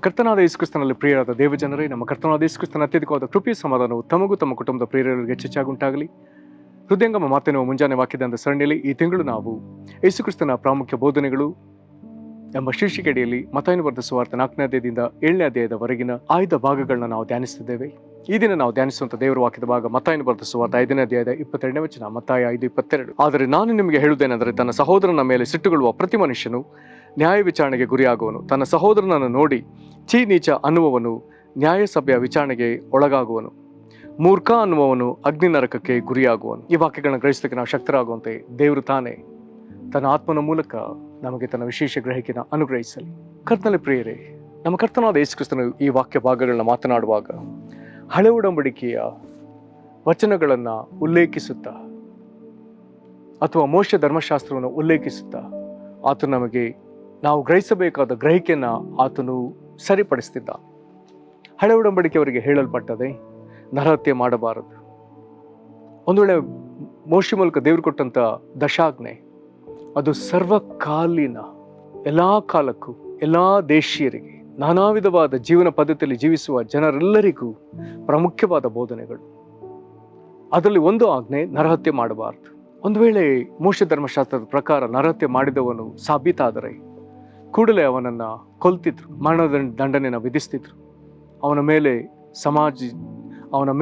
ಕರ್ತನಾದ ಯೇಸು ಕ್ರಿಸ್ತನಲ್ಲಿ ಪ್ರಿಯರಾದ ದೇವಜನರೇ, ನಮ್ಮ ಕರ್ತನಾದ ಯೇಸು ಕ್ರಿಸ್ತನ ಅತ್ಯಧಿಕವಾದ ಕೃಪೆಯ ಸಮಾಧಾನವು ತಮಗೂ ತಮ್ಮ ಕುಟುಂಬದ ಪ್ರಿಯರಿಗೆ ಹೆಚ್ಚಾಗುಂಟಾಗಲಿ. ಹೃದಯಂಗಮ ಮಾತಿನ ಮುಂಜಾನೆ ವಾಕ್ಯದ ಸರಣಿಯಲ್ಲಿ ಈ ತಿಂಗಳು ನಾವು ಯೇಸು ಕ್ರಿಸ್ತನ ಪ್ರಾಮುಖ್ಯ ಬೋಧನೆಗಳು ಎಂಬ ಶೀರ್ಷಿಕೆಯಡಿಯಲ್ಲಿ ಮತ್ತಾಯನು ಬರೆದ ಸುವಾರ್ತೆ 4ನೇ ಅಧ್ಯಾಯದಿಂದ 7ನೇ ಅಧ್ಯಾಯದವರೆಗಿನ ಆಯ್ದ ಭಾಗಗಳನ್ನ ನಾವು ಧ್ಯಾನಿಸುತ್ತಿದ್ದೇವೆ. ಈ ದಿನ ನಾವು ಧ್ಯಾನಿಸುವಂತ ದೇವರ ವಾಕ್ಯದ ಭಾಗ ಮತ್ತಾಯನು ಬರೆದ ಸುವಾರ್ತೆ 5ನೇ ಅಧ್ಯಾಯದ 22ನೇ ವಚನ. ಮತ್ತಾಯ 5:22. ಆದರೆ ನಾನು ನಿಮಗೆ ಹೇಳುವುದೇನೆಂದರೆ, ತನ್ನ ಸಹೋದರನ ಮೇಲೆ ಸಿಟ್ಟುಗೊಳ್ಳುವ ಪ್ರತಿ ಮನುಷ್ಯನು ನ್ಯಾಯ ವಿಚಾರಣೆಗೆ ಗುರಿಯಾಗುವನು. ತನ್ನ ಸಹೋದರನನ್ನು ನೋಡಿ ಚೀ ನೀಚ ಅನ್ನುವವನು ನ್ಯಾಯಸಭೆಯ ವಿಚಾರಣೆಗೆ ಒಳಗಾಗುವನು. ಮೂರ್ಖ ಅನ್ನುವವನು ಅಗ್ನಿ ನರಕಕ್ಕೆ ಗುರಿಯಾಗುವನು. ಈ ವಾಕ್ಯಗಳನ್ನ ಗ್ರಹಿಸಲಿಕ್ಕೆ ನಾವು ಶಕ್ತರಾಗುವಂತೆ ದೇವರು ತಾನೇ ತನ್ನ ಆತ್ಮನ ಮೂಲಕ ನಮಗೆ ತನ್ನ ವಿಶೇಷ ಗ್ರಹಿಕೆನ ಅನುಗ್ರಹಿಸಲಿ. ಕರ್ತನಲ್ಲಿ ಪ್ರಿಯರೇ, ನಮ್ಮ ಕರ್ತನಾದ ಯೇಸು ಕ್ರಿಸ್ತನು ಈ ವಾಕ್ಯ ಭಾಗಗಳನ್ನ ಮಾತನಾಡುವಾಗ ಹಳೆ ಒಡಂಬಡಿಕೆಯ ವಚನಗಳನ್ನ ಉಲ್ಲೇಖಿಸುತ್ತಾ ಅಥವಾ ಮೋಶೆ ಧರ್ಮಶಾಸ್ತ್ರವನ್ನು ಉಲ್ಲೇಖಿಸುತ್ತಾ ಆತನು ನಮಗೆ ನಾವು ಗ್ರಹಿಸಬೇಕಾದ ಗ್ರಹಿಕೆಯನ್ನ ಆತನು ಸರಿಪಡಿಸ್ತಿದ್ದ. ಹಳೆ ಒಡಂಬಡಿಕೆಯವರಿಗೆ ಹೇಳಲ್ಪಟ್ಟದೆ ನರಹತ್ಯೆ ಮಾಡಬಾರದು. ಒಂದು ವೇಳೆ ಮೋಶೆ ಮೂಲಕ ದೇವರು ಕೊಟ್ಟಂತ ದಶಾಜ್ಞೆ ಅದು ಸರ್ವಕಾಲೀನ, ಎಲ್ಲಾ ಕಾಲಕ್ಕೂ ಎಲ್ಲಾ ದೇಶೀಯರಿಗೆ ನಾನಾ ವಿಧವಾದ ಜೀವನ ಪದ್ಧತಿಯಲ್ಲಿ ಜೀವಿಸುವ ಜನರೆಲ್ಲರಿಗೂ ಪ್ರಾಮುಖ್ಯವಾದ ಬೋಧನೆಗಳು. ಅದರಲ್ಲಿ ಒಂದು ಆಜ್ಞೆ ನರಹತ್ಯೆ ಮಾಡಬಾರದು. ಒಂದು ವೇಳೆ ಮೋಶೆ ಧರ್ಮಶಾಸ್ತ್ರದ ಪ್ರಕಾರ ನರಹತ್ಯೆ ಮಾಡಿದವನು ಸಾಬೀತಾದರೆ ಕೂಡಲೇ ಅವನನ್ನು ಕೊಲ್ತಿದ್ರು, ಮರಣದ ದಂಡನೆಯನ್ನು ವಿಧಿಸ್ತಿದ್ರು. ಅವನ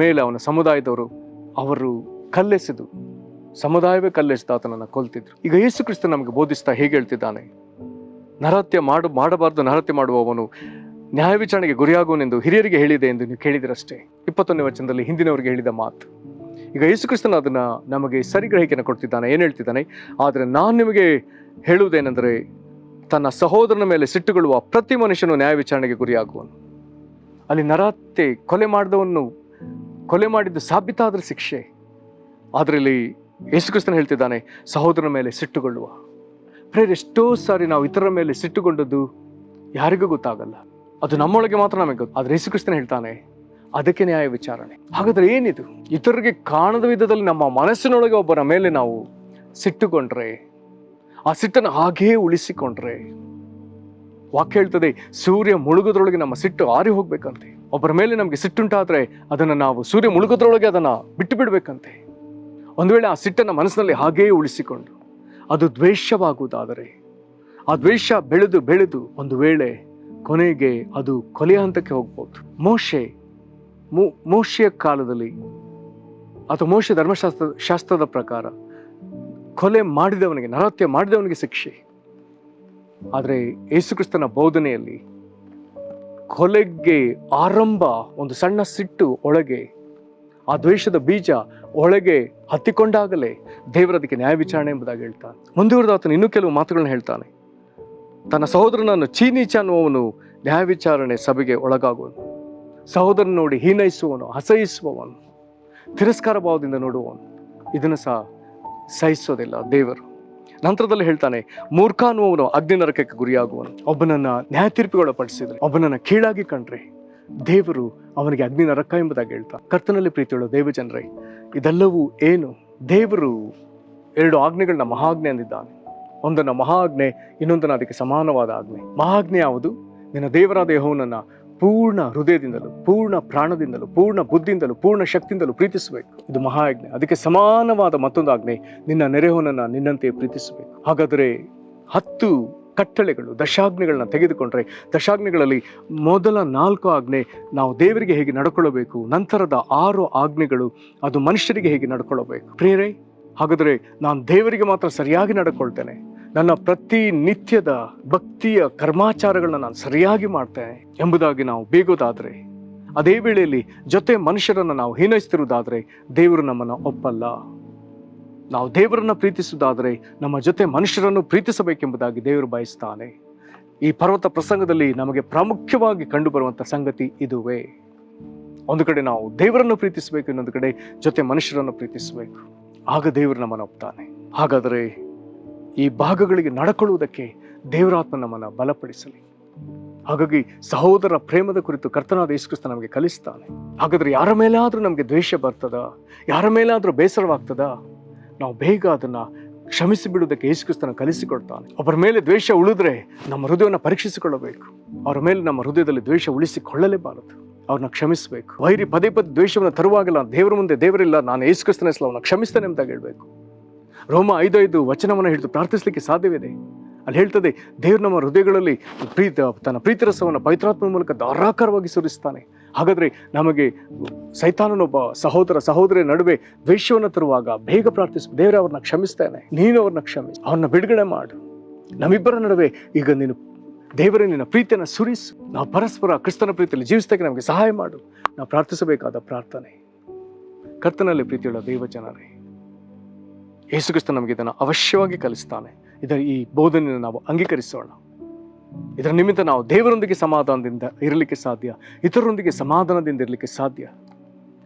ಮೇಲೆ ಅವನ ಸಮುದಾಯದವರು ಅವರು ಕಲ್ಲೆಸೆದು, ಸಮುದಾಯವೇ ಕಲ್ಲೆಸೆದು ಆತನನ್ನು ಕೊಲ್ತಿದ್ರು. ಈಗ ಯೇಸು ಕ್ರಿಸ್ತ ನಮಗೆ ಬೋಧಿಸ್ತಾ ಹೇಗೆ ಹೇಳ್ತಿದ್ದಾನೆ, ನರಹತ್ಯೆ ಮಾಡಬಾರದು, ನರಹತ್ಯೆ ಮಾಡುವವನು ನ್ಯಾಯ ವಿಚಾರಣೆಗೆ ಗುರಿಯಾಗುವನೆಂದು ಹಿರಿಯರಿಗೆ ಹೇಳಿದೆ ಎಂದು ನೀವು ಕೇಳಿದಿರಷ್ಟೇ. 21ನೇ ವಚನದಲ್ಲಿ ಹಿಂದಿನವರಿಗೆ ಹೇಳಿದ ಮಾತು. ಈಗ ಯೇಸು ಕ್ರಿಸ್ತನ ಅದನ್ನ ನಮಗೆ ಸರಿಗ್ರಹಿಕೆಯನ್ನು ಕೊಡ್ತಿದ್ದಾನೆ. ಏನು ಹೇಳ್ತಿದ್ದಾನೆ? ಆದರೆ ನಾನು ನಿಮಗೆ ಹೇಳುವುದೇನೆಂದರೆ, ತನ್ನ ಸಹೋದರನ ಮೇಲೆ ಸಿಟ್ಟುಗೊಳ್ಳುವ ಪ್ರತಿ ಮನುಷ್ಯನು ನ್ಯಾಯ ವಿಚಾರಣೆಗೆ ಗುರಿಯಾಗುವನು. ಅಲ್ಲಿ ನರಹತ್ಯೆ ಕೊಲೆ ಮಾಡಿದ್ದು ಸಾಬೀತಾದ್ರೆ ಶಿಕ್ಷೆ. ಆದರೆ ಇಲ್ಲಿ ಯೇಸು ಕ್ರಿಸ್ತನ ಹೇಳ್ತಿದ್ದಾನೆ ಸಹೋದರನ ಮೇಲೆ ಸಿಟ್ಟುಗೊಳ್ಳುವ. ಪ್ರೇರೆ, ಎಷ್ಟೋ ಸಾರಿ ನಾವು ಇತರರ ಮೇಲೆ ಸಿಟ್ಟುಗೊಂಡದ್ದು ಯಾರಿಗೂ ಗೊತ್ತಾಗಲ್ಲ, ಅದು ನಮ್ಮೊಳಗೆ ಮಾತ್ರ ನಮಗೆ ಗೊತ್ತು. ಆದ್ರೆ ಯೇಸು ಕ್ರಿಸ್ತನ ಹೇಳ್ತಾನೆ ಅದಕ್ಕೆ ನ್ಯಾಯ ವಿಚಾರಣೆ. ಹಾಗಾದ್ರೆ ಏನಿದು? ಇತರರಿಗೆ ಕಾಣದ ವಿಧದಲ್ಲಿ ನಮ್ಮ ಮನಸ್ಸಿನೊಳಗೆ ಒಬ್ಬರ ಮೇಲೆ ನಾವು ಸಿಟ್ಟುಕೊಂಡ್ರೆ, ಆ ಸಿಟ್ಟನ್ನು ಹಾಗೇ ಉಳಿಸಿಕೊಂಡ್ರೆ, ವಾಕ್ಯ ಹೇಳ್ತದೆ ಸೂರ್ಯ ಮುಳುಗೋದ್ರೊಳಗೆ ನಮ್ಮ ಸಿಟ್ಟು ಆರಿ ಹೋಗ್ಬೇಕಂತೆ. ಒಬ್ಬರ ಮೇಲೆ ನಮಗೆ ಸಿಟ್ಟುಂಟಾದ್ರೆ ಅದನ್ನ ನಾವು ಸೂರ್ಯ ಮುಳುಗೋದ್ರೊಳಗೆ ಅದನ್ನ ಬಿಟ್ಟು ಬಿಡ್ಬೇಕಂತೆ. ಒಂದು ವೇಳೆ ಆ ಸಿಟ್ಟನ್ನು ಮನಸ್ಸಿನಲ್ಲಿ ಹಾಗೇ ಉಳಿಸಿಕೊಂಡು ಅದು ದ್ವೇಷವಾಗುವುದಾದರೆ, ಆ ದ್ವೇಷ ಬೆಳೆದು ಬೆಳೆದು ಒಂದು ವೇಳೆ ಕೊನೆಗೆ ಅದು ಕೊಲೆಯ ಹಂತಕ್ಕೆ ಹೋಗ್ಬೋದು. ಮೋಶೆಯ ಕಾಲದಲ್ಲಿ ಅಥವಾ ಮೋಶೆ ಧರ್ಮಶಾಸ್ತ್ರದ ಪ್ರಕಾರ ಕೊಲೆ ಮಾಡಿದವನಿಗೆ, ನರಹತ್ಯೆ ಮಾಡಿದವನಿಗೆ ಶಿಕ್ಷೆ. ಆದರೆ ಯೇಸು ಕ್ರಿಸ್ತನ ಬೋಧನೆಯಲ್ಲಿ ಕೊಲೆಗೆ ಆರಂಭ ಒಂದು ಸಣ್ಣ ಸಿಟ್ಟು ಒಳಗೆ, ಆ ದ್ವೇಷದ ಬೀಜ ಒಳಗೆ ಹತ್ತಿಕೊಂಡಾಗಲೇ ದೇವರ ಅದಕ್ಕೆ ನ್ಯಾಯ ವಿಚಾರಣೆ ಎಂಬುದಾಗಿ ಹೇಳ್ತಾನೆ. ಮುಂದುವರೆದ ಆತನು ಇನ್ನೂ ಕೆಲವು ಮಾತುಗಳನ್ನು ಹೇಳ್ತಾನೆ. ತನ್ನ ಸಹೋದರನನ್ನು ಚೀನೀಚ ಅನ್ನುವವನು ನ್ಯಾಯ ವಿಚಾರಣೆ ಸಭೆಗೆ ಒಳಗಾಗುವನು. ಸಹೋದರನ ನೋಡಿ ಹೀನೈಸುವವನು, ಅಸಹಿಸುವವನು, ತಿರಸ್ಕಾರ ಭಾವದಿಂದ ನೋಡುವವನು, ಇದನ್ನು ಸಹ ಸಹಿಸೋದಿಲ್ಲ ದೇವರು. ನಂತರದಲ್ಲಿ ಹೇಳ್ತಾನೆ ಮೂರ್ಖ ಅನ್ನುವವನು ಅಗ್ನಿ ನರಕಕ್ಕೆ ಗುರಿಯಾಗುವನು. ಒಬ್ಬನನ್ನ ನ್ಯಾಯ ತೀರ್ಪಿಗೊಳಪಡಿಸಿದ್ರೆ, ಒಬ್ಬನನ್ನ ಕೀಳಾಗಿ ಕಂಡ್ರೆ ದೇವರು ಅವನಿಗೆ ಅಗ್ನಿ ನರಕ ಎಂಬುದಾಗಿ ಹೇಳ್ತಾನೆ. ಕರ್ತನಲ್ಲಿ ಪ್ರೀತಿಯುಳ್ಳ ದೇವಜನರೇ, ಇದೆಲ್ಲವೂ ಏನು? ದೇವರು 2 ಆಜ್ಞೆಗಳನ್ನ ಮಹಾಜ್ಞೆ ಅಂದಿದ್ದಾನೆ. ಒಂದನ್ನ ಮಹಾಜ್ಞೆ, ಇನ್ನೊಂದನ್ನ ಅದಕ್ಕೆ ಸಮಾನವಾದ ಆಜ್ಞೆ. ಮಹಾಜ್ಞೆ ಯಾವುದು? ನಿನ್ನ ದೇವರಾದ ಯೆಹೋವನನ್ನ ಪೂರ್ಣ ಹೃದಯದಿಂದಲೂ, ಪೂರ್ಣ ಪ್ರಾಣದಿಂದಲೂ, ಪೂರ್ಣ ಬುದ್ಧಿಯಿಂದಲೂ, ಪೂರ್ಣ ಶಕ್ತಿಯಿಂದಲೂ ಪ್ರೀತಿಸಬೇಕು. ಇದು ಮಹಾಜ್ಞೆ. ಅದಕ್ಕೆ ಸಮಾನವಾದ ಮತ್ತೊಂದು ಆಜ್ಞೆ, ನಿನ್ನ ನೆರೆಯವನನ್ನ ನಿನ್ನಂತೆ ಪ್ರೀತಿಸಬೇಕು. ಹಾಗಾದರೆ 10 ಕಟ್ಟಳೆಗಳು, ದಶಾಜ್ಞೆಗಳನ್ನ ತೆಗೆದುಕೊಂಡ್ರೆ, ದಶಾಜ್ಞೆಗಳಲ್ಲಿ ಮೊದಲ 4 ಆಜ್ಞೆ ನಾವು ದೇವರಿಗೆ ಹೇಗೆ ನಡ್ಕೊಳ್ಳಬೇಕು, ನಂತರದ 6 ಆಜ್ಞೆಗಳು ಅದು ಮನುಷ್ಯರಿಗೆ ಹೇಗೆ ನಡ್ಕೊಳ್ಳಬೇಕು. ಪ್ರಿಯರೇ, ಹಾಗಾದರೆ ನಾನು ದೇವರಿಗೆ ಮಾತ್ರ ಸರಿಯಾಗಿ ನಡ್ಕೊಳ್ತೇನೆ, ನನ್ನ ಪ್ರತಿ ನಿತ್ಯದ ಭಕ್ತಿಯ ಕರ್ಮಾಚಾರಗಳನ್ನ ನಾನು ಸರಿಯಾಗಿ ಮಾಡ್ತೇನೆ ಎಂಬುದಾಗಿ ನಾವು ಬೇಗೋದಾದ್ರೆ, ಅದೇ ವೇಳೆಯಲ್ಲಿ ಜೊತೆ ಮನುಷ್ಯರನ್ನ ನಾವು ಹೀನೈಸ್ತಿರುವುದಾದ್ರೆ ದೇವರು ನಮ್ಮನ್ನ ಒಪ್ಪಲ್ಲ. ನಾವು ದೇವರನ್ನ ಪ್ರೀತಿಸುವುದಾದ್ರೆ ನಮ್ಮ ಜೊತೆ ಮನುಷ್ಯರನ್ನು ಪ್ರೀತಿಸಬೇಕೆಂಬುದಾಗಿ ದೇವರು ಬಯಸ್ತಾನೆ. ಈ ಪರ್ವತ ಪ್ರಸಂಗದಲ್ಲಿ ನಮಗೆ ಪ್ರಾಮುಖ್ಯವಾಗಿ ಕಂಡು ಬರುವಂತ ಸಂಗತಿ ಇದುವೇ. ಒಂದು ಕಡೆ ನಾವು ದೇವರನ್ನು ಪ್ರೀತಿಸಬೇಕು, ಇನ್ನೊಂದು ಕಡೆ ಜೊತೆ ಮನುಷ್ಯರನ್ನು ಪ್ರೀತಿಸಬೇಕು. ಆಗ ದೇವರು ನಮ್ಮನ್ನು ಒಪ್ತಾನೆ. ಹಾಗಾದರೆ ಈ ಭಾಗಗಳಿಗೆ ನಡ್ಕೊಳ್ಳುವುದಕ್ಕೆ ದೇವರಾತ್ಮ ನಮ್ಮನ್ನು ಬಲಪಡಿಸಲಿ. ಹಾಗಾಗಿ ಸಹೋದರ ಪ್ರೇಮದ ಕುರಿತು ಕರ್ತನಾದ ಯೇಸು ಕ್ರಿಸ್ತ ನಮಗೆ ಕಲಿಸ್ತಾನೆ. ಹಾಗಾದ್ರೆ ಯಾರ ಮೇಲಾದ್ರೂ ನಮಗೆ ದ್ವೇಷ ಬರ್ತದ, ಯಾರ ಮೇಲಾದ್ರೂ ಬೇಸರವಾಗ್ತದ, ನಾವು ಬೇಗ ಅದನ್ನ ಕ್ಷಮಿಸಿ ಬಿಡುವುದಕ್ಕೆ ಯೇಸು ಕ್ರಿಸ್ತನ ಕಲಿಸಿಕೊಡ್ತಾನೆ. ಒಬ್ಬರ ಮೇಲೆ ದ್ವೇಷ ಉಳಿದ್ರೆ ನಮ್ಮ ಹೃದಯವನ್ನು ಪರೀಕ್ಷಿಸಿಕೊಳ್ಳಬೇಕು. ಅವರ ಮೇಲೆ ನಮ್ಮ ಹೃದಯದಲ್ಲಿ ದ್ವೇಷ ಉಳಿಸಿಕೊಳ್ಳಲೇಬಾರದು. ಅವ್ರನ್ನ ಕ್ಷಮಿಸಬೇಕು. ವೈರಿ ಪದೇ ಪದೇ ದ್ವೇಷವನ್ನು ತರುವಾಗಲ್ಲ, ದೇವರ ಮುಂದೆ ದೇವರಿಲ್ಲ, ನಾನು ಯೇಸು ಕ್ರಿಸ್ತನ ಹೆಸರಲ್ಲಿ ಅವನ್ನ ಕ್ಷಮಿಸ್ತೇನೆ ಅಂತ ಹೇಳ್ಬೇಕು. ರೋಮ 5:5 ವಚನವನ್ನು ಹಿಡಿದು ಪ್ರಾರ್ಥಿಸಲಿಕ್ಕೆ ಸಾಧ್ಯವಿದೆ. ಅಲ್ಲಿ ಹೇಳ್ತದೆ, ದೇವರು ನಮ್ಮ ಹೃದಯಗಳಲ್ಲಿ ತನ್ನ ಪ್ರೀತಿರಸವನ್ನು ಪವಿತ್ರಾತ್ಮ ಮೂಲಕ ಧಾರಾಕಾರವಾಗಿ ಸುರಿಸ್ತಾನೆ. ಹಾಗಾದ್ರೆ ನಮಗೆ ಸೈತಾನನೊಬ್ಬ ಸಹೋದರಿಯ ನಡುವೆ ದ್ವೇಷವನ್ನು ತರುವಾಗ ಬೇಗ ಪ್ರಾರ್ಥಿಸು, ದೇವರೇ ಅವ್ರನ್ನ ಕ್ಷಮಿಸ್ತೇನೆ, ನೀನು ಅವ್ರನ್ನ ಕ್ಷಮಿಸು, ಅವ್ರನ್ನ ಬಿಡುಗಡೆ ಮಾಡು. ನಮ್ಮಿಬ್ಬರ ನಡುವೆ ಈಗ ನೀನು ದೇವರೇ ನಿನ್ನ ಪ್ರೀತಿಯನ್ನು ಸುರಿಸು, ನಾವು ಪರಸ್ಪರ ಕ್ರಿಸ್ತನ ಪ್ರೀತಿಯಲ್ಲಿ ಜೀವಿಸಲಿಕ್ಕೆ ನಮಗೆ ಸಹಾಯ ಮಾಡು. ನಾವು ಪ್ರಾರ್ಥಿಸಬೇಕಾದ ಪ್ರಾರ್ಥನೆ. ಕರ್ತನಲ್ಲಿ ಪ್ರೀತಿಯುಳ್ಳ ದೇವ ಜನರೇ, ಯೇಸು ಕ್ರಿಸ್ತ ನಮಗೆ ಇದನ್ನು ಅವಶ್ಯವಾಗಿ ಕಲಿಸ್ತಾನೆ. ಈ ಬೋಧನೆಯನ್ನು ನಾವು ಅಂಗೀಕರಿಸೋಣ. ಇದರ ನಿಮಿತ್ತ ನಾವು ದೇವರೊಂದಿಗೆ ಸಮಾಧಾನದಿಂದ ಇರಲಿಕ್ಕೆ ಸಾಧ್ಯ, ಇತರರೊಂದಿಗೆ ಸಮಾಧಾನದಿಂದ ಇರಲಿಕ್ಕೆ ಸಾಧ್ಯ.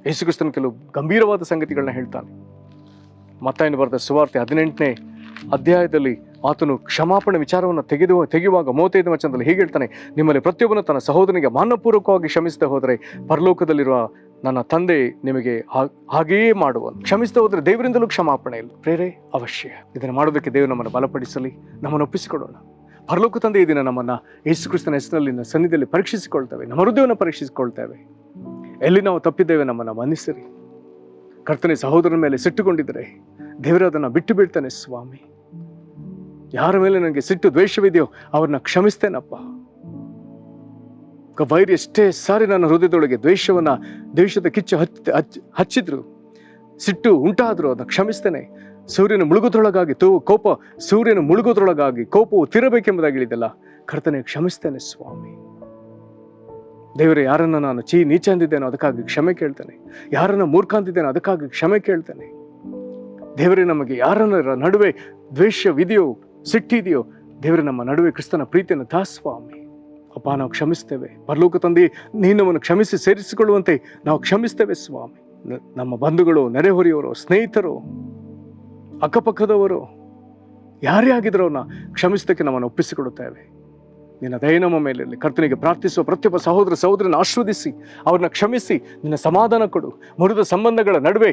ಯೇಸು ಕ್ರಿಸ್ತನ ಕೆಲವು ಗಂಭೀರವಾದ ಸಂಗತಿಗಳನ್ನ ಹೇಳ್ತಾನೆ. ಮತ್ತಾಯನು ಬರೆದ ಸುವಾರ್ತೆ 18ನೇ ಅಧ್ಯಾಯದಲ್ಲಿ ಆತನು ಕ್ಷಮಾಪಣೆ ವಿಚಾರವನ್ನು ತೆಗೆಯುವಾಗ 35 ವಚನದಲ್ಲಿ ಹೀಗೆ ಹೇಳ್ತಾನೆ, ನಿಮ್ಮಲ್ಲಿ ಪ್ರತಿಯೊಬ್ಬನು ತನ್ನ ಸಹೋದರನಿಗೆ ಮಾನಪೂರ್ವಕವಾಗಿ ಕ್ಷಮಿಸದೆ ಹೋದರೆ ಪರಲೋಕದಲ್ಲಿರುವ ನನ್ನ ತಂದೆ ನಿಮಗೆ ಹಾಗೆಯೇ ಮಾಡುವನು. ಕ್ಷಮಿಸದೆ ಹೋದರೆ ದೇವರಿಂದಲೂ ಕ್ಷಮಾಪಣೆ ಇಲ್ಲ. ಪ್ರೇರೆ ಅವಶ್ಯ. ಇದನ್ನು ಮಾಡೋದಕ್ಕೆ ದೇವರು ನಮ್ಮನ್ನು ಬಲಪಡಿಸಲಿ. ನಮ್ಮನ್ನು ಒಪ್ಪಿಸಿಕೊಡೋಣ. ಪರಲೋಕ ತಂದೆ ಈ ದಿನ ನಮ್ಮನ್ನು ಯೇಸು ಕ್ರಿಸ್ತನ ಹೆಸರಿನಲ್ಲಿ ಸನ್ನಿಧಿಯಲ್ಲಿ ಪರೀಕ್ಷಿಸಿಕೊಳ್ತೇವೆ, ನಮ್ಮ ಹೃದಯವನ್ನು ಪರೀಕ್ಷಿಸಿಕೊಳ್ತೇವೆ. ಎಲ್ಲಿ ನಾವು ತಪ್ಪಿದ್ದೇವೆ ನಮ್ಮನ್ನು ಮನ್ನಿಸಿರಿ. ಕರ್ತನೆ, ಸಹೋದರನ ಮೇಲೆ ಸಿಟ್ಟುಕೊಂಡಿದ್ದರೆ ದೇವರು ಅದನ್ನು ಬಿಟ್ಟು ಬಿಡ್ತಾನೆ. ಸ್ವಾಮಿ, ಯಾರ ಮೇಲೆ ನನಗೆ ಸಿಟ್ಟು ದ್ವೇಷವಿದೆಯೋ ಅವ್ರನ್ನ ಕ್ಷಮಿಸ್ತೇನಪ್ಪ. ವೈರಿ ಎಷ್ಟೇ ಸಾರಿ ನನ್ನ ಹೃದಯದೊಳಗೆ ದ್ವೇಷದ ಕಿಚ್ಚು ಹಚ್ಚಿದ್ರು, ಸಿಟ್ಟು ಉಂಟಾದ್ರು, ಅದನ್ನ ಕ್ಷಮಿಸ್ತೇನೆ. ಸೂರ್ಯನ ಮುಳುಗೋದ್ರೊಳಗಾಗಿ ಕೋಪವು ತಿರಬೇಕೆಂಬುದಾಗಿ ಹೇಳಿದೆಲ್ಲ, ಕರ್ತನೆ ಕ್ಷಮಿಸ್ತೇನೆ ಸ್ವಾಮಿ. ದೇವರೇ, ಯಾರನ್ನ ನಾನು ನೀಚ ಅಂದಿದ್ದೇನೋ ಅದಕ್ಕಾಗಿ ಕ್ಷಮೆ ಕೇಳ್ತೇನೆ. ಯಾರನ್ನ ಮೂರ್ಖ ಅಂದಿದ್ದೇನೋ ಅದಕ್ಕಾಗಿ ಕ್ಷಮೆ ಕೇಳ್ತೇನೆ. ದೇವರೇ, ನಮಗೆ ಯಾರನ್ನ ನಡುವೆ ದ್ವೇಷವಿದೆಯೋ ಸಿಟ್ಟಿದೆಯೋ ದೇವರೇ, ನಮ್ಮ ನಡುವೆ ಕ್ರಿಸ್ತನ ಪ್ರೀತಿಯನ್ನು ಸ್ವಾಮಿ. ಅಪ್ಪ, ನಾವು ಕ್ಷಮಿಸ್ತೇವೆ. ಪರಲೋಕ ತಂದೆ, ನೀನವನ್ನು ಕ್ಷಮಿಸಿ ಸೇರಿಸಿಕೊಳ್ಳುವಂತೆ ನಾವು ಕ್ಷಮಿಸ್ತೇವೆ ಸ್ವಾಮಿ. ನಮ್ಮ ಬಂಧುಗಳು, ನೆರೆಹೊರೆಯವರು, ಸ್ನೇಹಿತರು, ಅಕ್ಕಪಕ್ಕದವರು ಯಾರೇ ಆಗಿದ್ರು ಅವ್ರನ್ನ ಕ್ಷಮಿಸೋದಕ್ಕೆ ನಮ್ಮನ್ನು ಒಪ್ಪಿಸಿಕೊಡುತ್ತೇವೆ. ನಿನ್ನ ದಯೆ ನಮ್ಮ ಮೇಲಿರಲಿ. ಕರ್ತನಿಗೆ ಪ್ರಾರ್ಥಿಸುವ ಪ್ರತಿಯೊಬ್ಬ ಸಹೋದರನ ಆಶೀರ್ವದಿಸಿ ಅವ್ರನ್ನ ಕ್ಷಮಿಸಿ ನಿನ್ನ ಸಮಾಧಾನ ಕೊಡು. ಮುರಿದ ಸಂಬಂಧಗಳ ನಡುವೆ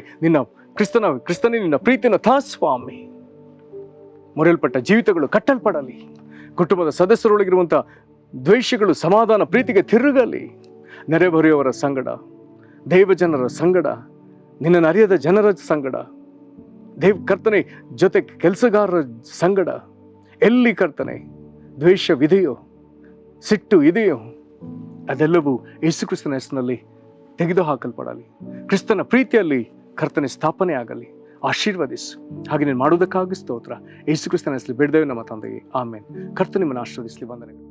ಕ್ರಿಸ್ತನೇ ನಿನ್ನ ಪ್ರೀತಿಯನ್ನು ಸ್ವಾಮಿ. ಮುರಿಯಲ್ಪಟ್ಟ ಜೀವಿತಗಳು ಕಟ್ಟಲ್ಪಡಲಿ. ಕುಟುಂಬದ ಸದಸ್ಯರೊಳಗಿರುವಂಥ ದ್ವೇಷಗಳು ಸಮಾಧಾನ ಪ್ರೀತಿಗೆ ತಿರುಗಲಿ. ನೆರೆಹೊರೆಯವರ ಸಂಗಡ, ದೈವಜನರ ಸಂಗಡ, ನಿನ್ನನ್ನು ಅರಿಯದ ಜನರ ಸಂಗಡ, ಕರ್ತನೆ ಜೊತೆ ಕೆಲಸಗಾರರ ಸಂಗಡ, ಎಲ್ಲಿ ಕರ್ತನೆ ದ್ವೇಷವಿದೆಯೋ ಸಿಟ್ಟು ಇದೆಯೋ ಅದೆಲ್ಲವೂ ಯೇಸು ಕ್ರಿಸ್ತನ ಹೆಸರಿನಲ್ಲಿ ತೆಗೆದುಹಾಕಲ್ಪಡಲಿ. ಕ್ರಿಸ್ತನ ಪ್ರೀತಿಯಲ್ಲಿ ಕರ್ತನೆ ಸ್ಥಾಪನೆ ಆಗಲಿ. ಆಶೀರ್ವದಿಸು. ಹಾಗೆ ನೀನು ಮಾಡುವುದಕ್ಕಾಗಿ ಸ್ತೋತ್ರ. ಯೇಸು ಕ್ರಿಸ್ತನ ಹೆಸರಲ್ಲಿ ಬೇಡ್ದೇವೆ ನಮ್ಮ ತಂದೆಗೆ, ಆಮೇನ್. ಕರ್ತನೆ ನಿಮ್ಮನ್ನು ಆಶೀರ್ವದಿಸಲಿ. ವಂದನೆಗಳು.